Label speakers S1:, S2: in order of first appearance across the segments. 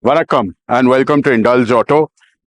S1: Vanakkam and welcome to Indulge Auto.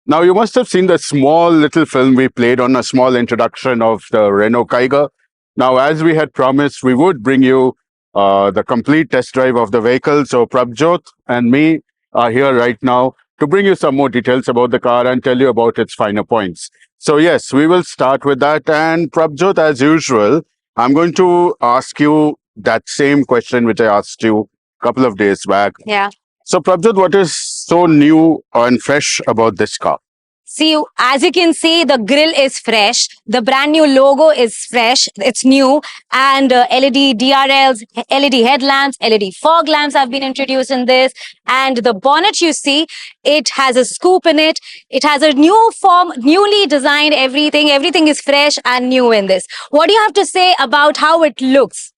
S1: Now, you must have seen the small little film we played on a small introduction of the Renault Kiger. Now, as we had promised, we would bring you the complete test drive of the vehicle. So, Prabjot and me are here right now to bring you some more details about the car and tell you about its finer points. So, yes, we will start with that. And Prabjot, as usual, I'm going to ask you that same question which I asked you a couple of days back.
S2: Yeah.
S1: So, Prabjot, what is so new and fresh about this car?
S2: See, as you can see, the grill is fresh. The brand new logo is fresh. It's new. And LED DRLs, LED headlamps, LED fog lamps have been introduced in this. And the bonnet you see, it has a scoop in it. It has a new form, newly designed everything. Everything is fresh and new in this. What do you have to say about how it looks?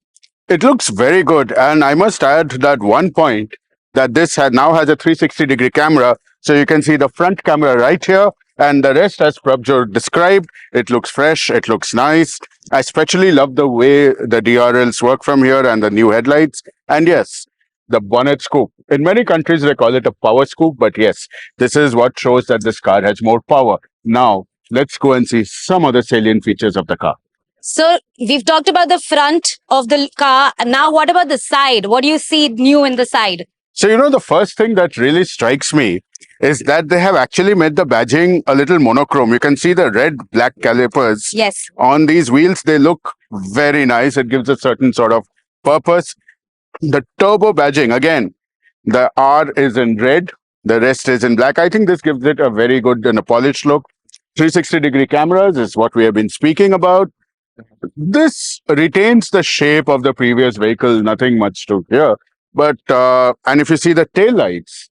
S1: It looks very good. And I must add that one point that now has a 360-degree camera. So you can see the front camera right here. And the rest, as Prabjot described, it looks fresh, it looks nice. I especially love the way the DRLs work from here and the new headlights. And yes, the bonnet scoop. In many countries, they call it a power scoop. But yes, this is what shows that this car has more power. Now, let's go and see some of the salient features of the car.
S2: So we've talked about the front of the car. Now, what about the side? What do you see new in the side?
S1: So, the first thing that really strikes me is that they have actually made the badging a little monochrome. You can see the red-black calipers
S2: Yes.
S1: on these wheels. They look very nice. It gives a certain sort of purpose. The turbo badging, again, the R is in red, the rest is in black. I think this gives it a very good and a polished look. 360-degree cameras is what we have been speaking about. This retains the shape of the previous vehicle, nothing much to here. But, and if you see the taillights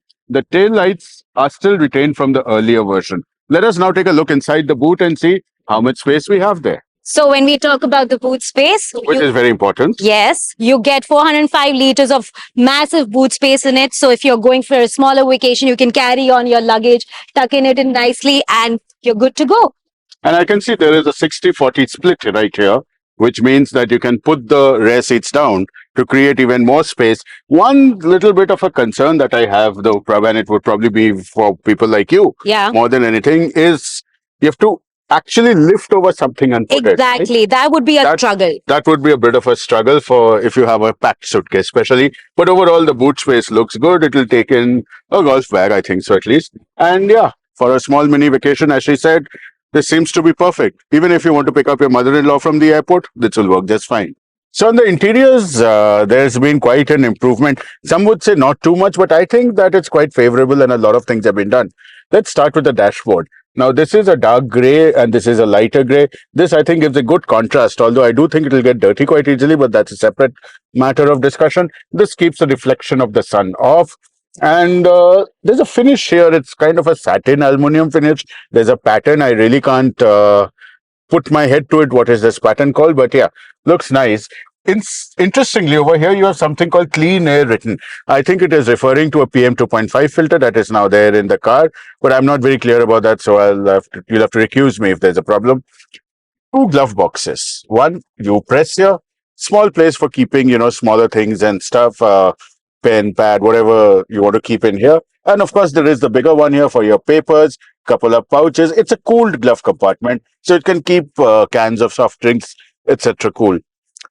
S1: are still retained from the earlier version. Let us now take a look inside the boot and see how much space we have there.
S2: So when we talk about the boot space,
S1: Which is very important.
S2: yes, you get 405 liters of massive boot space in it. So if you're going for a smaller vacation, you can carry on your luggage, tuck in it in nicely, and you're good to go.
S1: And I can see there is a 60-40 split right here, which means that you can put the rear seats down to create even more space. One little bit of a concern that I have, though, and it would probably be for people like you
S2: Yeah.
S1: more than anything, is you have to actually lift over something and put it.
S2: Exactly. That would be a struggle.
S1: That would be a bit of a struggle for if you have a packed suitcase, especially. But overall, the boot space looks good. It will take in a golf bag, I think so, at least. And yeah, for a small mini vacation, as she said, this seems to be perfect. Even if you want to pick up your mother-in-law from the airport, this will work just fine. So on the interiors, there's been quite an improvement. Some would say not too much, but I think that it's quite favorable and a lot of things have been done. Let's start with the dashboard. Now, this is a dark gray and this is a lighter gray. This, I think, gives a good contrast, although I do think it will get dirty quite easily, but that's a separate matter of discussion. This keeps the reflection of the sun off. And there's a finish here. It's kind of a satin aluminum finish. There's a pattern. I really can't put my head to it. What is this pattern called? But yeah, looks nice. Interestingly, over here, you have something called clean air written. I think it is referring to a PM 2.5 filter that is now there in the car, but I'm not very clear about that. So you'll have to recuse me if there's a problem. Two glove boxes. One, you press here, small place for keeping, smaller things and stuff, pen, pad, whatever you want to keep in here. And of course, there is the bigger one here for your papers, couple of pouches. It's a cooled glove compartment, so it can keep cans of soft drinks, etc. cool.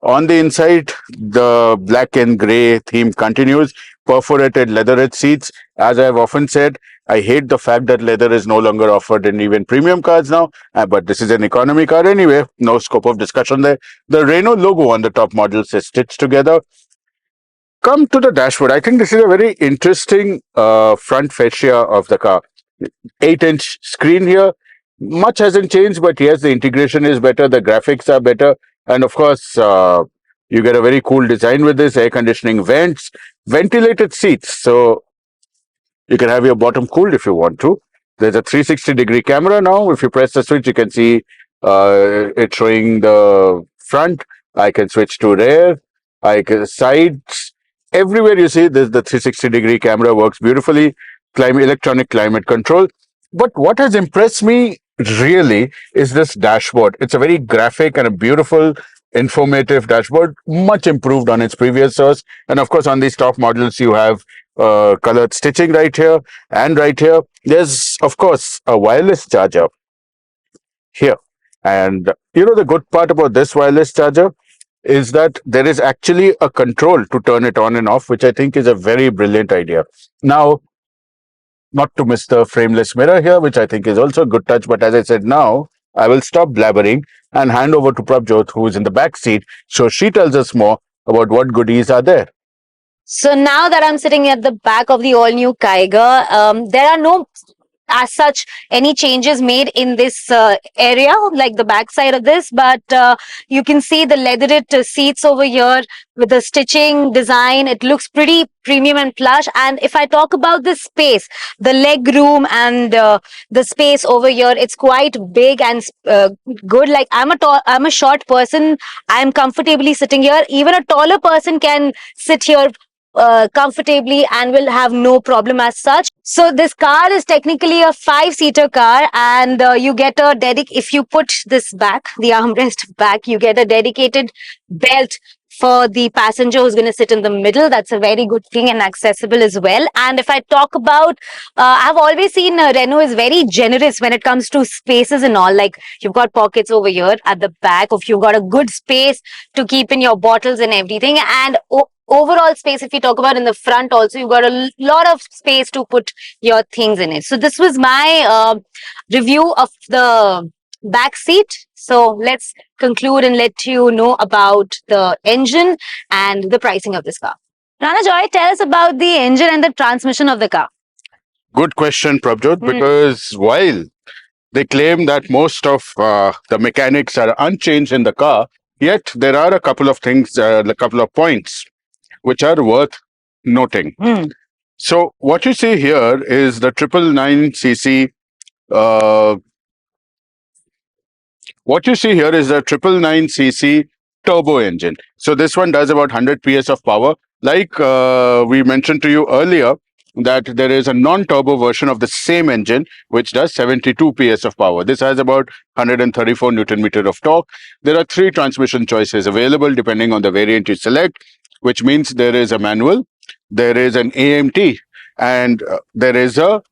S1: On the inside, the black and gray theme continues. Perforated leatherette seats. As I've often said, I hate the fact that leather is no longer offered in even premium cars now, but this is an economy car anyway. No scope of discussion there. The Renault logo on the top models is stitched together. Come to the dashboard. I think this is a very interesting front fascia of the car. 8-inch screen here. Much hasn't changed, but yes, the integration is better. The graphics are better. And of course, you get a very cool design with this. Air conditioning vents, ventilated seats. So you can have your bottom cooled if you want to. There's a 360-degree camera now. If you press the switch, you can see it showing the front. I can switch to rear. I can sides. Everywhere you see this, the 360-degree camera works beautifully. Electronic climate control. But what has impressed me really is this dashboard. It's a very graphic and a beautiful informative dashboard, much improved on its previous source. And of course, on these top models, you have colored stitching right here and right here. There's, of course, a wireless charger here. And the good part about this wireless charger is that there is actually a control to turn it on and off, which I think is a very brilliant idea. Now, not to miss the frameless mirror here, which I think is also a good touch. But as I said, now I will stop blabbering and hand over to Prabjot, who is in the back seat, so she tells us more about what goodies are there.
S2: So now that I'm sitting at the back of the all new Kiger, there are no as such any changes made in this area like the back side of this, but you can see the leathered seats over here with the stitching design. It looks pretty premium and plush. And if I talk about the space, the leg room and the space over here, it's quite big and good. Like I'm a short person, I'm comfortably sitting here. Even a taller person can sit here comfortably and will have no problem as such. So this car is technically a 5-seater car, and you get a if you put this back, the armrest back, you get a dedicated belt for the passenger who's going to sit in the middle. That's a very good thing and accessible as well. And if I talk about, I've always seen Renault is very generous when it comes to spaces and all. Like you've got pockets over here at the back, if you've got a good space to keep in your bottles and everything. And overall space, if you talk about in the front also, you've got a lot of space to put your things in it. So this was my review of the back seat. So let's conclude and let you know about the engine and the pricing of this car. Rana Joy, tell us about the engine and the transmission of the car.
S1: Good question, Prabjot, because while they claim that most of the mechanics are unchanged in the car, yet there are a couple of things, a couple of points which are worth noting. So what you see here is the 999cc. What you see here is the 999cc turbo engine. So this one does about 100 PS of power. Like we mentioned to you earlier, that there is a non-turbo version of the same engine which does 72 PS of power. This has about 134 Newton meter of torque. There are 3 transmission choices available depending on the variant you select, which means there is a manual, there is an AMT, and there is a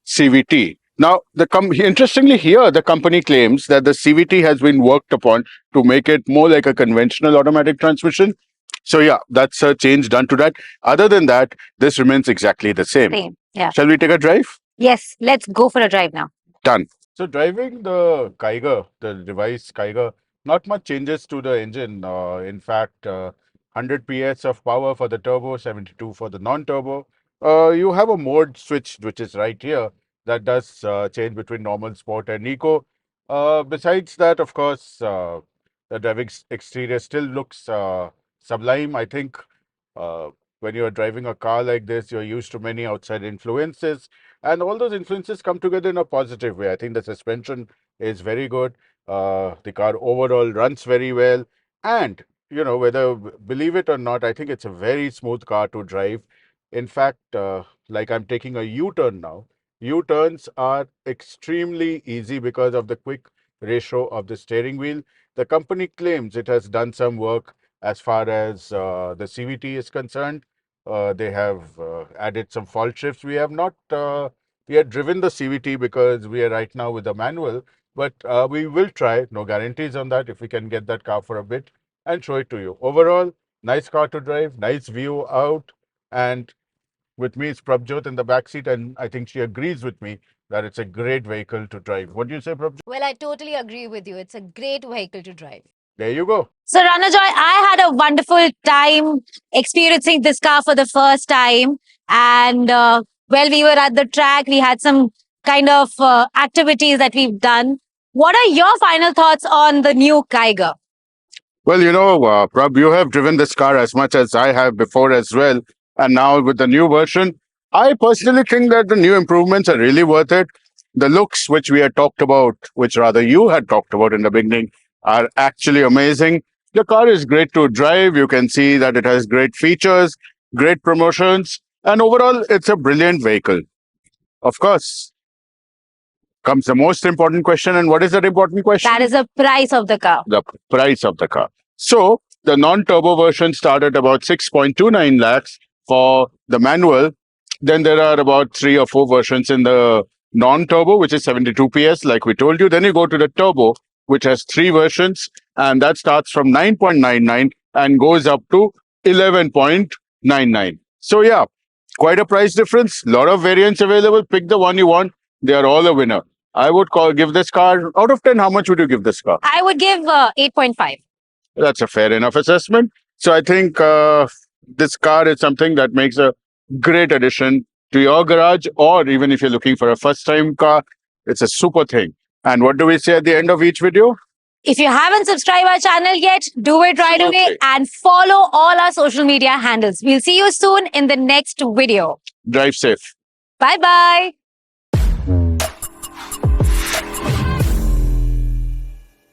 S1: CVT. Now, interestingly here, the company claims that the CVT has been worked upon to make it more like a conventional automatic transmission. So yeah, that's a change done to that. Other than that, this remains exactly the same.
S2: Yeah.
S1: Shall we take a drive?
S2: Yes, let's go for a drive now.
S1: Done. So driving the Kiger, the device Kiger, not much changes to the engine. In fact, 100 PS of power for the turbo, 72 for the non-turbo. You have a mode switch, which is right here, that does change between normal, sport, and eco. Besides that, of course, the driving exterior still looks sublime. I think when you are driving a car like this, you're used to many outside influences, and all those influences come together in a positive way. I think the suspension is very good. The car overall runs very well, and whether believe it or not, I think it's a very smooth car to drive. In fact, like I'm taking a U-turn now. U-turns are extremely easy because of the quick ratio of the steering wheel. The company claims it has done some work as far as the CVT is concerned. They have added some fault shifts. We have not yet driven the CVT because we are right now with the manual, but we will try. No guarantees on that, if we can get that car for a bit and show it to you. Overall, nice car to drive, nice view out, and with me is Prabjot in the back seat, and I think she agrees with me that it's a great vehicle to drive. What do you say, Prabjot?
S2: Well, I totally agree with you. It's a great vehicle to drive.
S1: There you go.
S2: So, Rana Joy, I had a wonderful time experiencing this car for the first time. And while we were at the track, we had some kind of activities that we've done. What are your final thoughts on the new Kiger?
S1: Well, Prab, you have driven this car as much as I have before as well. And now with the new version, I personally think that the new improvements are really worth it. The looks which we had talked about, which rather you had talked about in the beginning, are actually amazing. The car is great to drive. You can see that it has great features, great promotions, and overall, it's a brilliant vehicle. Of course, comes the most important question. And what is that important question?
S2: That is the price of the car.
S1: The price of the car. So the non-turbo version start at about 6.29 lakhs for the manual. Then there are about 3 or 4 versions in the non-turbo, which is 72 PS, like we told you. Then you go to the turbo, which has 3 versions, and that starts from 9.99 and goes up to 11.99. So yeah, quite a price difference. Lot of variants available. Pick the one you want. They are all a winner. I would give this car out of 10. How much would you give this car?
S2: I would give 8.5.
S1: That's a fair enough assessment. So I think this car is something that makes a great addition to your garage, or even if you're looking for a first time car, it's a super thing. And what do we say at the end of each video?
S2: If you haven't subscribed our channel yet, do it right away
S1: Absolutely.
S2: and follow all our social media handles. We'll see you soon in the next video.
S1: Drive safe.
S2: Bye bye.